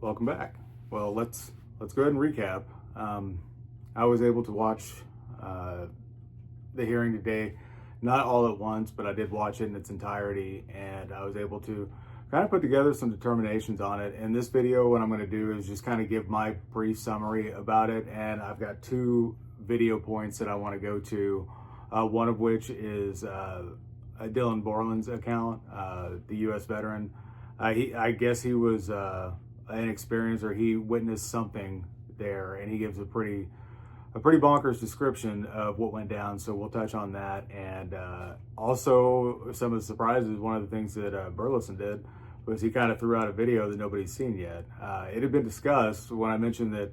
Welcome back. Well, let's go ahead and recap. I was able to watch the hearing today, not all at once, but I did watch it in its entirety, and I was able to kind of put together some determinations on it. In this video, what I'm going to do is just kind of give my brief summary about it, and I've got two video points that I want to go to. One of which is Dylan Borland's account, the U.S. veteran. I guess he was an experience, or he witnessed something there, and he gives a pretty bonkers description of what went down. So we'll touch on that, and also some of the surprises. One of the things that Burleson did was he kind of threw out a video that nobody's seen yet. It had been discussed when I mentioned that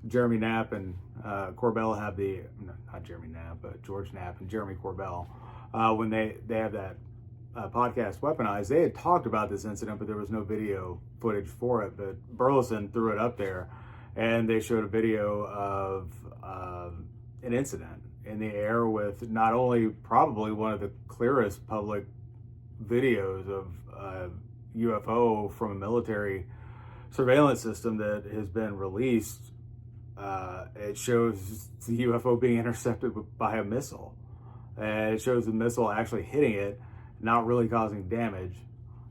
Jeremy Knapp and Corbell have not Jeremy Knapp, but George Knapp and Jeremy Corbell, when they have that podcast Weaponized, they had talked about this incident, but there was no video footage for it. But Burleson threw it up there, and they showed a video of an incident in the air with not only probably one of the clearest public videos of UFO from a military surveillance system that has been released. It shows the UFO being intercepted by a missile, and it shows the missile actually hitting it, not really causing damage,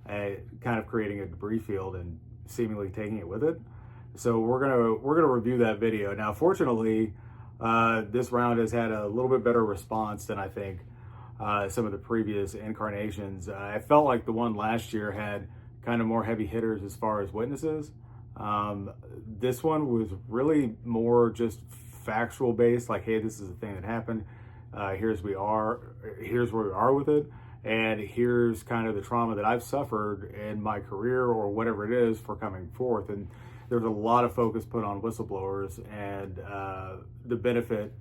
and kind of creating a debris field and seemingly taking it with it. So we're gonna review that video. Now, fortunately, this round has had a little bit better response than I think some of the previous incarnations. I felt like the one last year had kind of more heavy hitters as far as witnesses. This one was really more just factual based, like, hey, this is a thing that happened. Here's where we are with it, and here's kind of the trauma that I've suffered in my career or whatever it is for coming forth. And there's a lot of focus put on whistleblowers and the benefit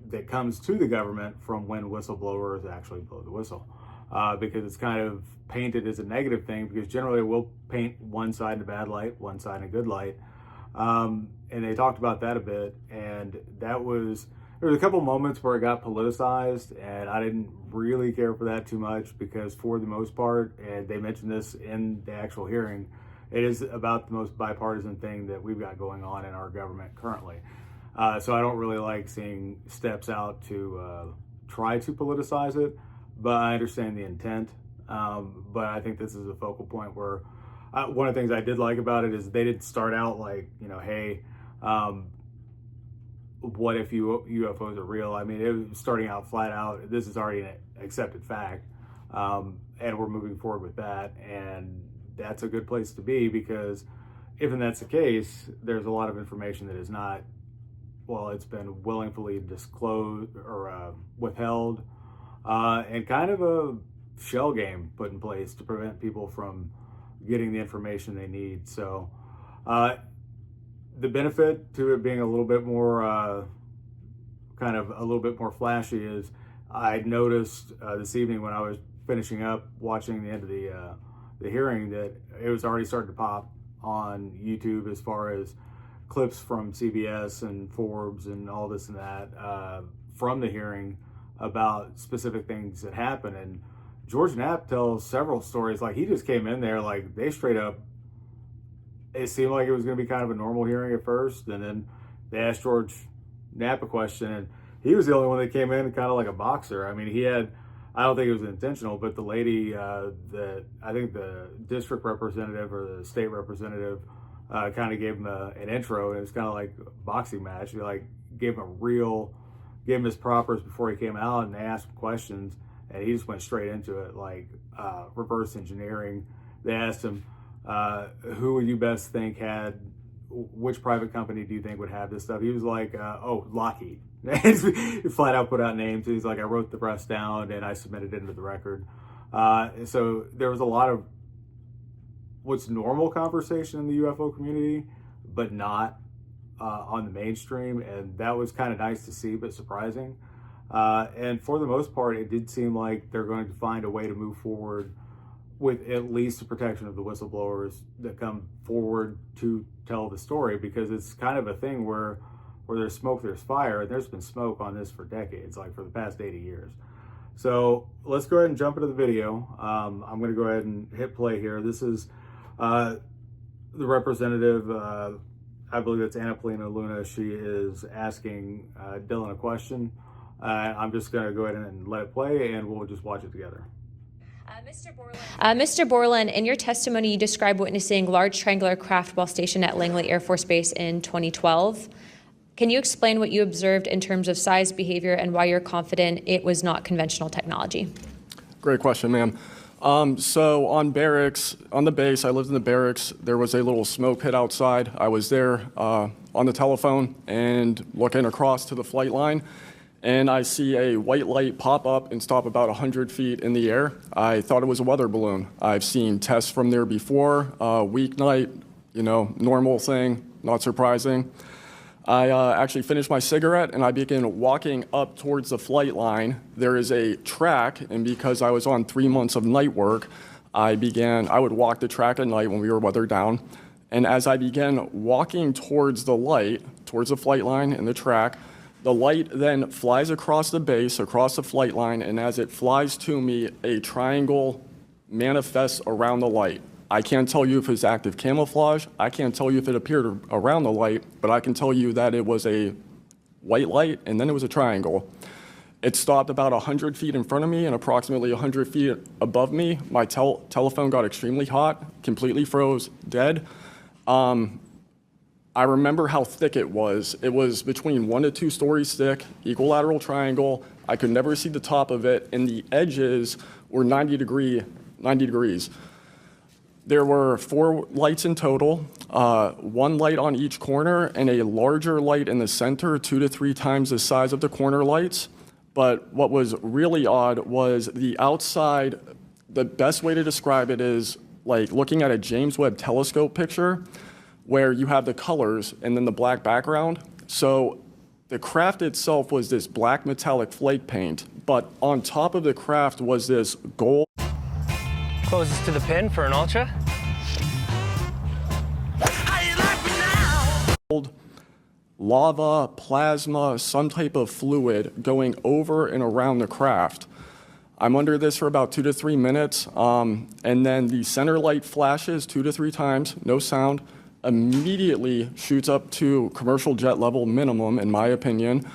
that comes to the government from when whistleblowers actually blow the whistle. Because it's kind of painted as a negative thing, because generally we'll paint one side in a bad light, one side in a good light. And they talked about that a bit, and there was a couple moments where it got politicized, and I didn't really care for that too much, because for the most part, and they mentioned this in the actual hearing, it is about the most bipartisan thing that we've got going on in our government currently. So I don't really like seeing steps out to try to politicize it, but I understand the intent. But I think this is a focal point where one of the things I did like about it is they didn't start out like, hey, what if UFOs are real? I mean, it was starting out flat out, this is already an accepted fact, and we're moving forward with that. And that's a good place to be, because if that's the case, there's a lot of information that is not, well, it's been willingly disclosed or withheld, and kind of a shell game put in place to prevent people from getting the information they need. So the benefit to it being a little bit more kind of a little bit more flashy is I noticed this evening when I was finishing up watching the end of the hearing that it was already starting to pop on YouTube as far as clips from CBS and Forbes and all this and that from the hearing about specific things that happened. And George Knapp tells several stories. Like, he just came in there, like, they straight up, it seemed like it was going to be kind of a normal hearing at first, and then they asked George Knapp a question, and he was the only one that came in kind of like a boxer. I mean, I don't think it was intentional, but the lady, I think the district representative or the state representative kind of gave him an intro, and it was kind of like a boxing match. He gave him his propers before he came out, and they asked him questions, and he just went straight into it, like reverse engineering. They asked him, who would you best think which private company do you think would have this stuff? He was like, Lockheed. He flat out put out names. He's like, I wrote the rest down and I submitted it into the record. So there was a lot of what's normal conversation in the UFO community, but not on the mainstream. And that was kind of nice to see, but surprising. And for the most part, it did seem like they're going to find a way to move forward with at least the protection of the whistleblowers that come forward to tell the story, because it's kind of a thing where there's smoke, there's fire, and there's been smoke on this for decades, like for the past 80 years. So let's go ahead and jump into the video. I'm going to go ahead and hit play here. This is the representative, I believe it's Anna Luna, she is asking Dylan a question. I'm just going to go ahead and let it play, and we'll just watch it together. Mr. Borland, in your testimony, you described witnessing large triangular craft while stationed at Langley Air Force Base in 2012. Can you explain what you observed in terms of size, behavior, and why you're confident it was not conventional technology? Great question, ma'am. So on the base, I lived in the barracks. There was a little smoke pit outside. I was there on the telephone and looking across to the flight line, and I see a white light pop up and stop about 100 feet in the air. I thought it was a weather balloon. I've seen tests from there before, weeknight, normal thing, not surprising. I actually finished my cigarette and I began walking up towards the flight line. There is a track, and because I was on 3 months of night work, I would walk the track at night when we were weather down. And as I began walking towards the light, towards the flight line and the track, the light then flies across the base, across the flight line, and as it flies to me, a triangle manifests around the light. I can't tell you if it's active camouflage. I can't tell you if it appeared around the light, but I can tell you that it was a white light and then it was a triangle. It stopped about 100 feet in front of me and approximately 100 feet above me. My telephone got extremely hot, completely froze, dead. I remember how thick it was. It was between 1 to 2 stories thick, equilateral triangle. I could never see the top of it, and the edges were 90 degrees. There were 4 lights in total, 1 light on each corner and a larger light in the center, 2 to 3 times the size of the corner lights. But what was really odd was the outside. The best way to describe it is like looking at a James Webb telescope picture where you have the colors and then the black background. So the craft itself was this black metallic flake paint, but on top of the craft was this gold. Closest to the pin for an ultra. Lava, plasma, some type of fluid going over and around the craft. I'm under this for about 2 to 3 minutes, and then the center light flashes 2 to 3 times, no sound, immediately shoots up to commercial jet level minimum, in my opinion.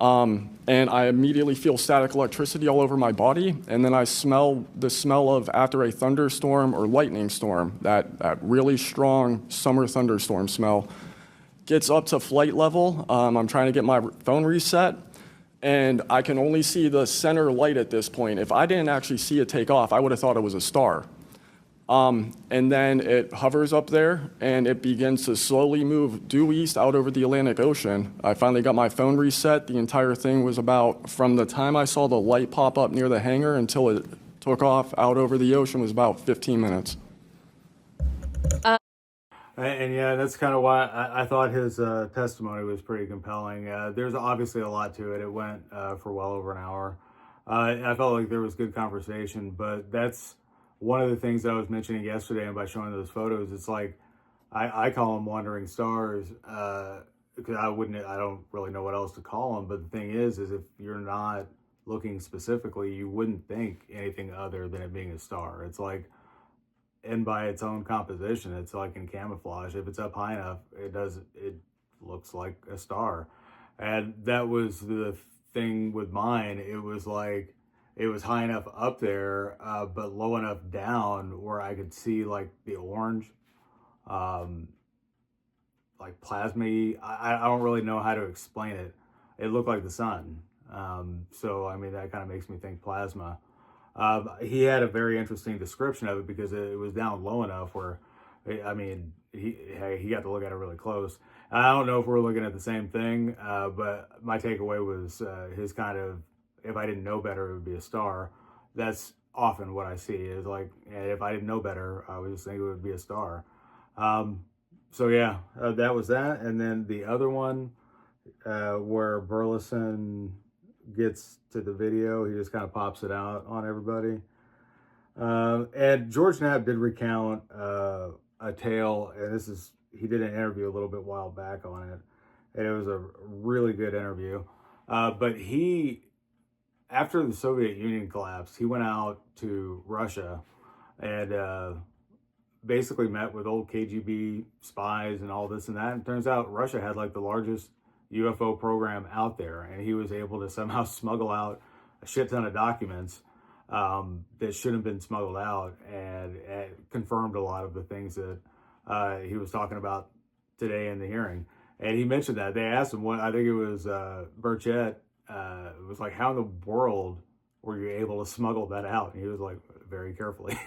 And I immediately feel static electricity all over my body, and then I smell the smell of after a thunderstorm or lightning storm, that really strong summer thunderstorm smell. Gets up to flight level. I'm trying to get my phone reset, and I can only see the center light at this point. If I didn't actually see it take off, I would have thought it was a star. And then it hovers up there, and it begins to slowly move due east out over the Atlantic Ocean. I finally got my phone reset. The entire thing was about, from the time I saw the light pop up near the hangar until it took off out over the ocean, was about 15 minutes. And yeah, that's kind of why I thought his testimony was pretty compelling. There's obviously a lot to it. It went for well over an hour. I felt like there was good conversation, but that's one of the things that I was mentioning yesterday, and by showing those photos, it's like I call them wandering stars because I don't really know what else to call them. But the thing is if you're not looking specifically, you wouldn't think anything other than it being a star. It's like, and by its own composition, it's like in camouflage. If it's up high enough, it looks like a star. And that was the thing with mine. It was like, it was high enough up there, but low enough down where I could see like the orange, like plasma-y. I don't really know how to explain it. It looked like the sun. So, I mean, that kind of makes me think plasma. He had a very interesting description of it because it was down low enough where, I mean, he got to look at it really close. I don't know if we're looking at the same thing, but my takeaway was his kind of, if I didn't know better, it would be a star. That's often what I see is like, if I didn't know better, I would just think it would be a star. So yeah, that was that. And then the other one where Burleson gets to the video, he just kind of pops it out on everybody. And George Knapp did recount a tale, and he did an interview a little bit while back on it, and it was a really good interview. But after the Soviet Union collapsed, he went out to Russia and basically met with old KGB spies and all this and that. And it turns out Russia had like the largest UFO program out there, and he was able to somehow smuggle out a shit ton of documents that shouldn't have been smuggled out, and confirmed a lot of the things that he was talking about today in the hearing. And he mentioned that they asked him, what I think it was Burchett, was like, how in the world were you able to smuggle that out? And he was like, very carefully.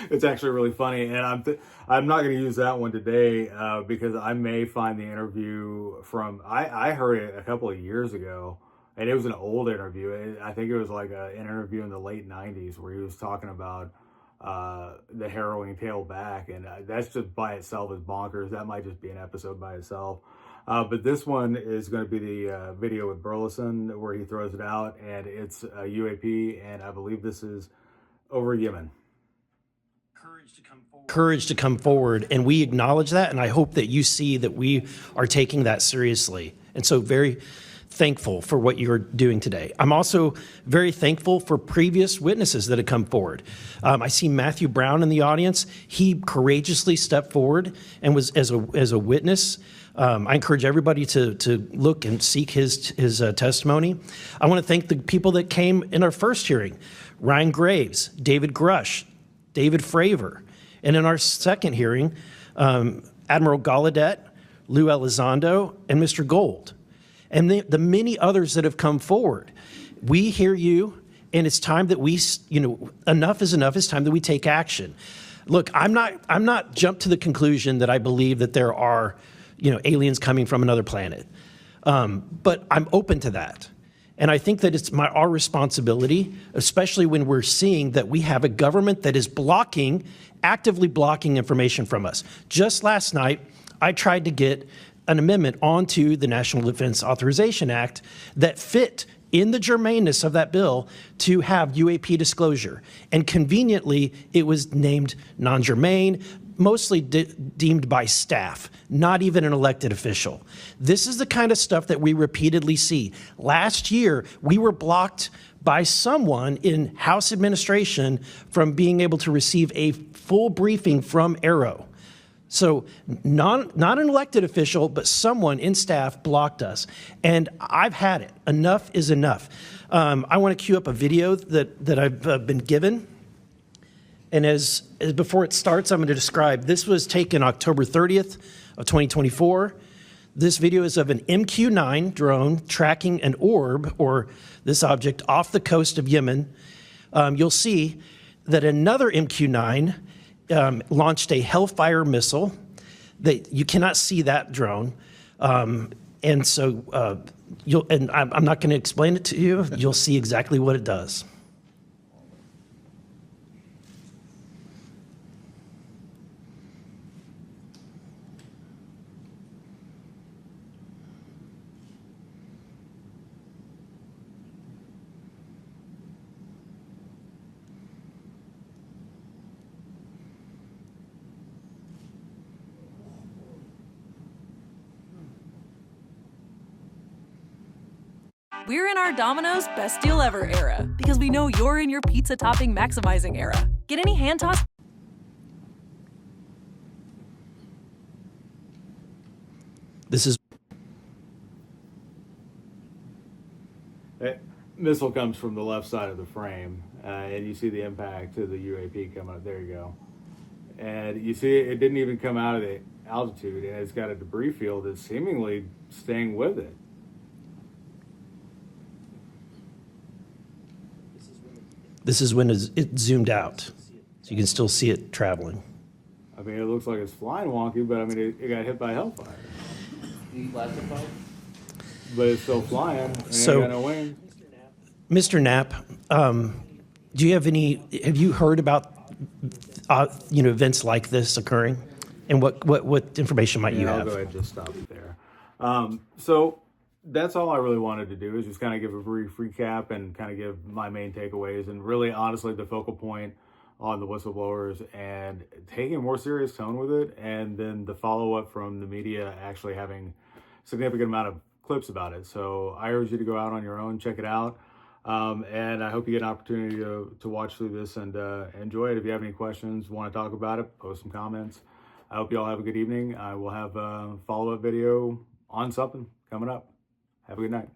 It's actually really funny, and I'm not going to use that one today because I may find the interview from I heard it a couple of years ago, and it was an old interview. I think it was like an interview in the late '90s where he was talking about the harrowing tale back, and that's just by itself is bonkers. That might just be an episode by itself. But this one is going to be the video with Burleson where he throws it out, and it's a UAP, and I believe this is over Yemen. Courage to come forward, and we acknowledge that, and I hope that you see that we are taking that seriously. And so very thankful for what you're doing today. I'm also very thankful for previous witnesses that have come forward. I see Matthew Brown in the audience. He courageously stepped forward and was as a witness. I encourage everybody to look and seek his testimony. I want to thank the people that came in our first hearing: Ryan Graves, David Grush, David Fravor, and in our second hearing, Admiral Gallaudet, Lou Elizondo, and Mr. Gold, and the many others that have come forward. We hear you, and it's time that we, enough is enough. It's time that we take action. Look, I'm not jumped to the conclusion that I believe that there are, aliens coming from another planet, but I'm open to that. And I think that it's our responsibility, especially when we're seeing that we have a government that is actively blocking information from us. Just last night, I tried to get an amendment onto the National Defense Authorization Act that fit in the germaneness of that bill to have UAP disclosure. And conveniently, it was named non-germane, mostly deemed by staff, not even an elected official. This is the kind of stuff that we repeatedly see. Last year, we were blocked by someone in House administration from being able to receive a full briefing from Arrow. So not an elected official, but someone in staff blocked us. And I've had it. Enough is enough. I want to cue up a video that I've been given. And as before it starts, I'm going to describe, this was taken October 30th of 2024. This video is of an MQ-9 drone tracking an orb, or this object, off the coast of Yemen. You'll see that another MQ-9 launched a Hellfire missile. You cannot see that drone. And so I'm not going to explain it to you. You'll see exactly what it does. We're in our Domino's Best Deal Ever era because we know you're in your pizza topping maximizing era. Get any hand toss? This is... That missile comes from the left side of the frame, and you see the impact to the UAP come up. There you go. And you see it didn't even come out of the altitude, and it's got a debris field that's seemingly staying with it. This is when it zoomed out, so you can still see it traveling. I mean, it looks like it's flying wonky, but I mean, it got hit by Hellfire. But it's still flying, and it got no wings. Mr. Knapp, have you heard about, events like this occurring? And what information might you have? I'll go ahead and just stop it there. So that's all I really wanted to do, is just kind of give a brief recap and kind of give my main takeaways, and really honestly the focal point on the whistleblowers and taking a more serious tone with it, and then the follow-up from the media actually having significant amount of clips about it. So I urge you to go out on your own, check it out. And I hope you get an opportunity to watch through this and enjoy it. If you have any questions, want to talk about it, post some comments. I hope you all have a good evening. I will have a follow-up video on something coming up. Have a good night.